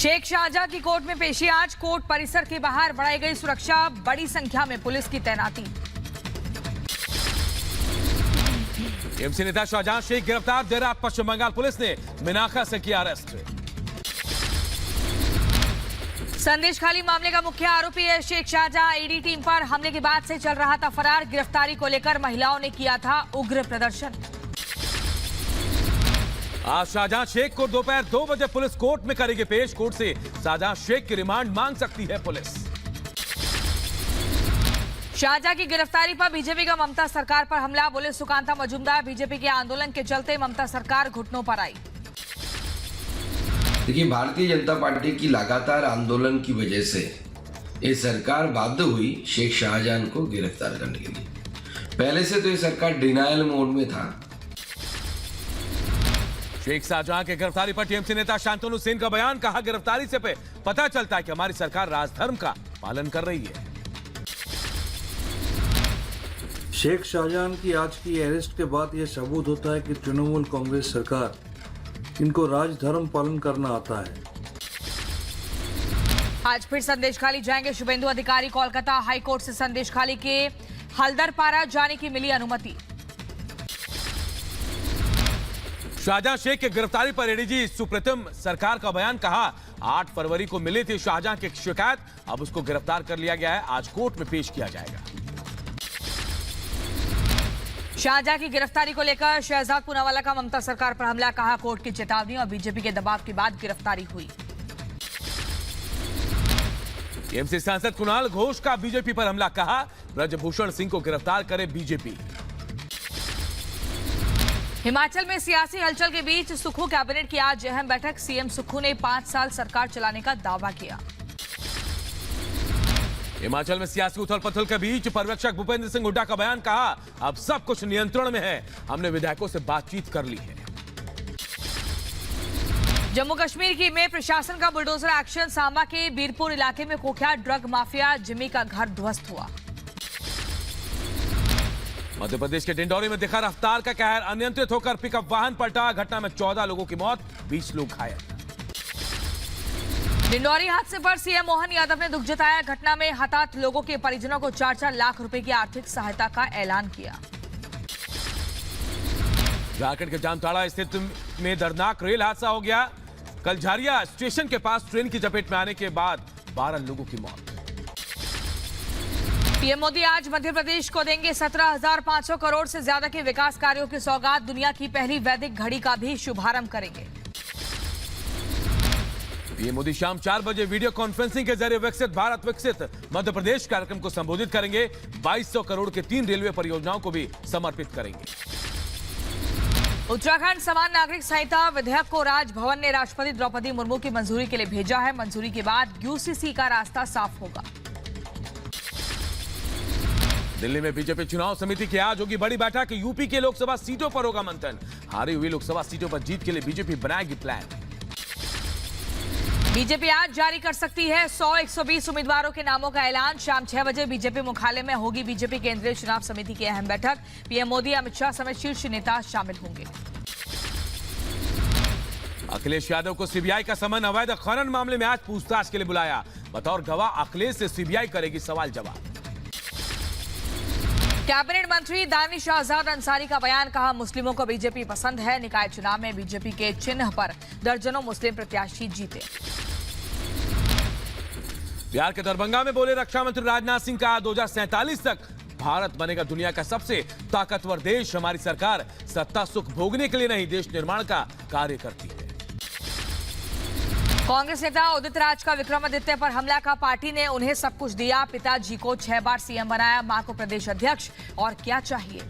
शेख शाहजहां की कोर्ट में पेशी आज। कोर्ट परिसर के बाहर बढ़ाई गई सुरक्षा, बड़ी संख्या में पुलिस की तैनाती। टीएमसी नेता शाहजहां शेख गिरफ्तार, देर रात पश्चिम बंगाल पुलिस ने मिनाखा से किया अरेस्ट। संदेशखाली मामले का मुख्य आरोपी है शेख शाहजहां। ईडी टीम पर हमले के बाद से चल रहा था फरार। गिरफ्तारी को लेकर महिलाओं ने किया था उग्र प्रदर्शन। आज शाहजहां शेख को दोपहर 2 बजे पुलिस कोर्ट में करेगी पेश। कोर्ट से शाहजहां शेख की रिमांड मांग सकती है पुलिस। शाहजहां की गिरफ्तारी पर बीजेपी का ममता सरकार पर हमला। बोले सुकांता मजूमदार, बीजेपी के आंदोलन के चलते ममता सरकार घुटनों पर आई। देखिए, भारतीय जनता पार्टी की लगातार आंदोलन की वजह से ये सरकार बाध्य हुई शेख शाहजहां को गिरफ्तार करने के लिए। पहले से तो ये सरकार डिनायल मोड में था। शेख शाहजहां की गिरफ्तारी पर टीएमसी नेता शांतनु सेन का बयान। कहा, गिरफ्तारी से पता चलता है कि हमारी सरकार राजधर्म का पालन कर रही है। शेख शाहजहां की आज की अरेस्ट के बाद यह सबूत होता है कि तृणमूल कांग्रेस सरकार इनको राजधर्म पालन करना आता है। आज फिर संदेशखाली जाएंगे शुभेंदु अधिकारी। कोलकाता हाईकोर्ट से संदेशखाली के हल्दरपारा जाने की मिली अनुमति। शाहजहां शेख की गिरफ्तारी पर एडीजी सुप्रीतम सरकार का बयान। कहा, 8 फरवरी को मिली थी शाहजहां की शिकायत, अब उसको गिरफ्तार कर लिया गया है। आज कोर्ट में पेश किया जाएगा। शाहजहां की गिरफ्तारी को लेकर शहजाद पूनावाला का ममता सरकार पर हमला। कहा, कोर्ट की चेतावनी और बीजेपी के दबाव के बाद गिरफ्तारी हुई। टीएमसी सांसद कुणाल घोष का बीजेपी पर हमला। कहा, ब्रजभूषण सिंह को गिरफ्तार करे बीजेपी। हिमाचल में सियासी हलचल के बीच सुक्खू कैबिनेट की आज अहम बैठक। सीएम सुक्खू ने 5 साल सरकार चलाने का दावा किया। हिमाचल में सियासी उथल पुथल के बीच पर्यवेक्षक भूपेंद्र सिंह हुड्डा का बयान। कहा, अब सब कुछ नियंत्रण में है, हमने विधायकों से बातचीत कर ली है। जम्मू कश्मीर की में प्रशासन का बुलडोजर एक्शन। सांबा के बीरपुर इलाके में कुख्यात ड्रग माफिया जिमी का घर ध्वस्त हुआ। मध्य प्रदेश के डिंडौरी में दिखा रफ्तार का कहर। अनियंत्रित होकर पिकअप वाहन पलटा। घटना में 14 लोगों की मौत, 20 लोग घायल। डिंडौरी हादसे पर सीएम मोहन यादव ने दुख जताया। घटना में हताहत लोगों के परिजनों को 4-4 लाख रुपए की आर्थिक सहायता का ऐलान किया। झारखंड के जामताड़ा स्थित में दर्दनाक रेल हादसा हो गया। कल झारिया स्टेशन के पास ट्रेन की चपेट में आने के बाद 12 लोगों की मौत। पीएम मोदी आज मध्य प्रदेश को देंगे 17,500 करोड़ से ज्यादा के विकास कार्यों की सौगात। दुनिया की पहली वैदिक घड़ी का भी शुभारंभ करेंगे। पीएम मोदी शाम 4 बजे वीडियो कॉन्फ्रेंसिंग के जरिए विकसित भारत विकसित मध्य प्रदेश कार्यक्रम को संबोधित करेंगे। 2200 करोड़ के 3 रेलवे परियोजनाओं को भी समर्पित करेंगे। उत्तराखंड समान नागरिक संहिता विधेयक को राजभवन ने राष्ट्रपति द्रौपदी मुर्मू की मंजूरी के लिए भेजा है। मंजूरी के बाद यूसीसी का रास्ता साफ होगा। दिल्ली में बीजेपी चुनाव समिति की आज होगी बड़ी बैठक। यूपी के लोकसभा सीटों पर होगा मंथन। हारी हुई लोकसभा सीटों पर जीत के लिए बीजेपी बनाएगी प्लान। बीजेपी आज जारी कर सकती है 100-120 उम्मीदवारों के नामों का ऐलान। शाम 6 बजे बीजेपी मुख्यालय में होगी बीजेपी केंद्रीय चुनाव समिति की अहम बैठक। पीएम मोदी, अमित शाह समेत शीर्ष नेता शामिल होंगे। अखिलेश यादव को सीबीआई का समन अवैध खनन मामले में आज पूछताछ के लिए बुलाया। बतौर गवाह अखिलेश से सीबीआई करेगी सवाल जवाब। कैबिनेट मंत्री दानिश आजाद अंसारी का बयान। कहा, मुस्लिमों को बीजेपी पसंद है। निकाय चुनाव में बीजेपी के चिन्ह पर दर्जनों मुस्लिम प्रत्याशी जीते। बिहार के दरभंगा में बोले रक्षा मंत्री राजनाथ सिंह। का 2047 तक भारत बनेगा दुनिया का सबसे ताकतवर देश। हमारी सरकार सत्ता सुख भोगने के लिए नहीं, देश निर्माण का कार्य करती है। कांग्रेस नेता उदित राज का विक्रमादित्य पर हमला। का पार्टी ने उन्हें सब कुछ दिया। पिताजी को 6 बार सीएम बनाया, मां को प्रदेश अध्यक्ष, और क्या चाहिए।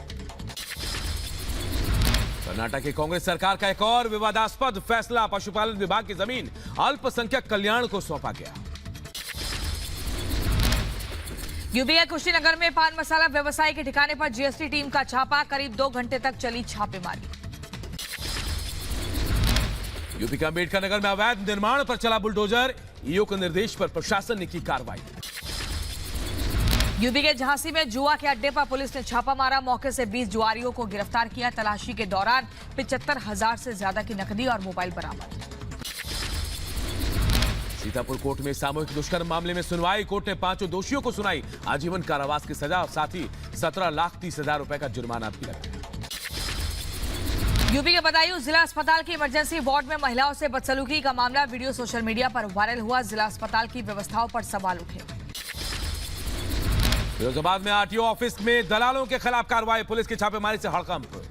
कर्नाटक की कांग्रेस सरकार का एक और विवादास्पद फैसला। पशुपालन विभाग की जमीन अल्पसंख्यक कल्याण को सौंपा गया। यूपी के कुशीनगर में पान मसाला व्यवसायी के ठिकाने पर जीएसटी टीम का छापा। करीब 2 घंटे तक चली छापेमारी। यूपी के अंबेडकर नगर में अवैध निर्माण पर चला बुलडोजर। ईओ के निर्देश पर प्रशासन ने की कार्रवाई। यूपी के झांसी में जुआ के अड्डे पर पुलिस ने छापा मारा। मौके से 20 जुआरियों को गिरफ्तार किया। तलाशी के दौरान 75,000 से ज्यादा की नकदी और मोबाइल बरामद। सीतापुर कोर्ट में सामूहिक दुष्कर्म मामले में सुनवाई। कोर्ट ने 5 दोषियों को सुनाई आजीवन कारावास की सजा और साथ ही 17,30,000 रुपए का जुर्माना भी लगाया। यूपी के बदायूं जिला अस्पताल के इमरजेंसी वार्ड में महिलाओं से बदसलूकी का मामला वीडियो सोशल मीडिया पर वायरल हुआ। जिला अस्पताल की व्यवस्थाओं पर सवाल उठे। फिरोजाबाद में आरटीओ ऑफिस में दलालों के खिलाफ कार्रवाई। पुलिस की छापेमारी से हड़कंप।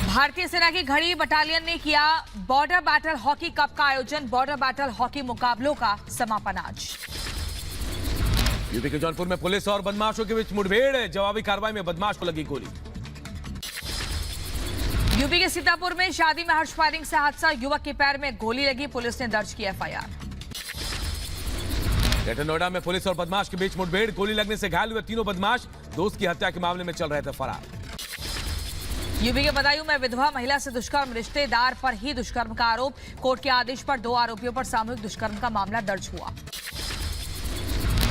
भारतीय सेना की घड़ी बटालियन ने किया बॉर्डर बैटल हॉकी कप का आयोजन। बॉर्डर बैटल हॉकी मुकाबलों का समापन आज। यूपी के जौनपुर में पुलिस और बदमाशों के बीच मुठभेड़। जवाबी कार्रवाई में बदमाश को लगी गोली। यूपी के सीतापुर में शादी में हर्ष फायरिंग से हादसा। युवक के पैर में गोली लगी। पुलिस ने दर्ज की एफआईआर। ग्रेटर नोएडा में पुलिस और बदमाश के बीच मुठभेड़। गोली लगने से घायल हुए तीनों बदमाश दोस्त की हत्या के मामले में चल रहे थे फरार। यूपी के बदायूं में विधवा महिला से दुष्कर्म। रिश्तेदार पर ही दुष्कर्म का आरोप। कोर्ट के आदेश पर 2 आरोपियों पर सामूहिक दुष्कर्म का मामला दर्ज हुआ।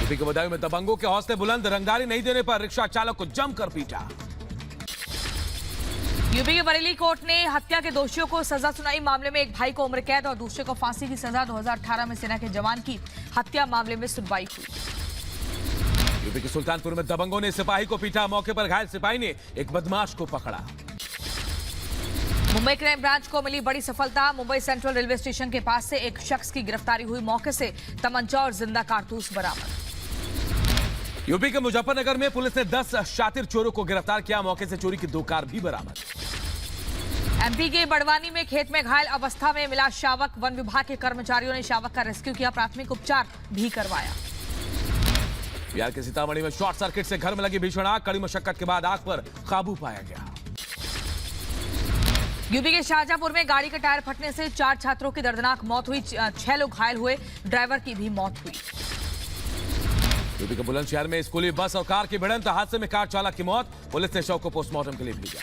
यूपी के बदायूं में दबंगों के हौसले बुलंद। रंगदारी नहीं देने पर रिक्शा चालक को जमकर पीटा। यूपी के बरेली कोर्ट ने हत्या के दोषियों को सजा सुनाई। मामले में एक भाई को उम्र कैद और दूसरे को फांसी की सजा। 2018 में सेना के जवान की हत्या मामले में सुनवाई हुई। यूपी के सुल्तानपुर में दबंगों ने सिपाही को पीटा। मौके पर घायल सिपाही ने एक बदमाश को पकड़ा। मुंबई क्राइम ब्रांच को मिली बड़ी सफलता। मुंबई सेंट्रल रेलवे स्टेशन के पास से एक शख्स की गिरफ्तारी हुई। मौके से तमंचा और जिंदा कारतूस बरामद। यूपी के मुजफ्फरनगर में पुलिस ने 10 शातिर चोरों को गिरफ्तार किया। मौके से चोरी की 2 कार भी बरामद। एमपी के बड़वानी में खेत में घायल अवस्था में मिला शावक। वन विभाग के कर्मचारियों ने शावक का रेस्क्यू किया। प्राथमिक उपचार भी करवाया। बिहार के सीतामढ़ी में शॉर्ट सर्किट से घर में लगी भीषण आग। कड़ी मशक्कत के बाद आग पर काबू पाया गया। यूपी के शाहजहांपुर में गाड़ी का टायर फटने से 4 छात्रों की दर्दनाक मौत हुई। 6 लोग घायल हुए। ड्राइवर की भी मौत हुई। यूपी के बुलंदशहर में स्कूली बस और कार की भिड़ंत। हादसे में कार चालक की मौत। पुलिस ने शव को पोस्टमार्टम के लिए भेजा।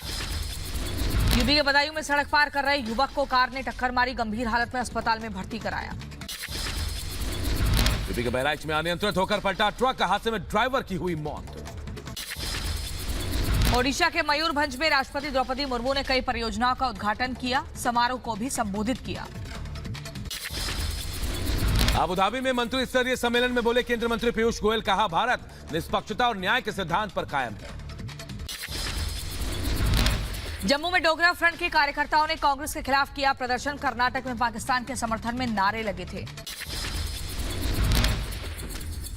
यूपी के बदायूं में सड़क पार कर रहे युवक को कार ने टक्कर मारी। गंभीर हालत में अस्पताल में भर्ती कराया। यूपी के बहराइच में अनियंत्रित होकर पलटा ट्रक। हादसे में ड्राइवर की हुई मौत। ओडिशा के मयूरभंज में राष्ट्रपति द्रौपदी मुर्मू ने कई परियोजनाओं का उद्घाटन किया। समारोह को भी संबोधित किया। अबुधाबी में मंत्री स्तरीय सम्मेलन में बोले केंद्रीय मंत्री पीयूष गोयल। कहा भारत निष्पक्षता और न्याय के सिद्धांत पर कायम है। जम्मू में डोगरा फ्रंट के कार्यकर्ताओं ने कांग्रेस के खिलाफ किया प्रदर्शन। कर्नाटक में पाकिस्तान के समर्थन में नारे लगे थे।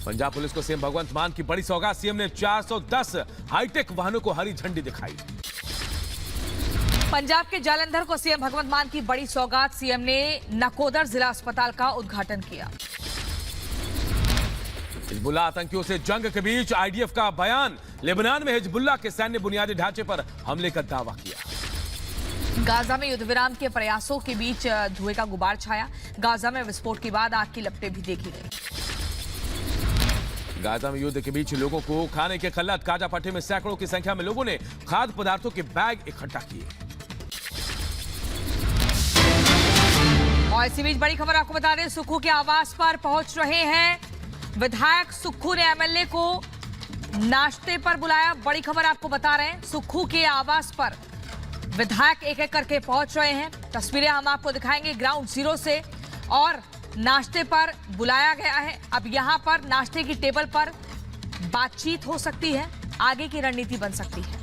पंजाब पुलिस को सीएम भगवंत मान की बड़ी सौगात। सीएम ने 410 हाईटेक वाहनों को हरी झंडी दिखाई। पंजाब के जालंधर को सीएम भगवंत मान की बड़ी सौगात। सीएम ने नकोदर जिला अस्पताल का उद्घाटन किया। हिजबुल्लाह आतंकियों से जंग के बीच आईडीएफ का बयान। लेबनान में हिजबुल्लाह के सैन्य बुनियादी ढांचे पर हमले का दावा किया। गाजा में युद्ध विराम के प्रयासों के बीच धुएं का गुबार छाया। गाजा में विस्फोट के बाद आग की लपटें भी देखी गई। गाजा में युद्ध के बीच लोगों को खाने के खल्लत। काजा पट्टी में सैकड़ों की संख्या में लोगों ने खाद्य पदार्थों के बैग इकट्ठा किए। और इसी बीच बड़ी खबर आपको बता दें, सुक्खू के आवास पर पहुंच रहे हैं विधायक। सुक्खू ने एमएलए को नाश्ते पर बुलाया। बड़ी खबर आपको बता रहे हैं, सुक्खू के आवास पर विधायक एक एक करके पहुंच रहे हैं। तस्वीरें हम आपको दिखाएंगे ग्राउंड जीरो से। और नाश्ते पर बुलाया गया है। अब यहां पर नाश्ते की टेबल पर बातचीत हो सकती है। आगे की रणनीति बन सकती है।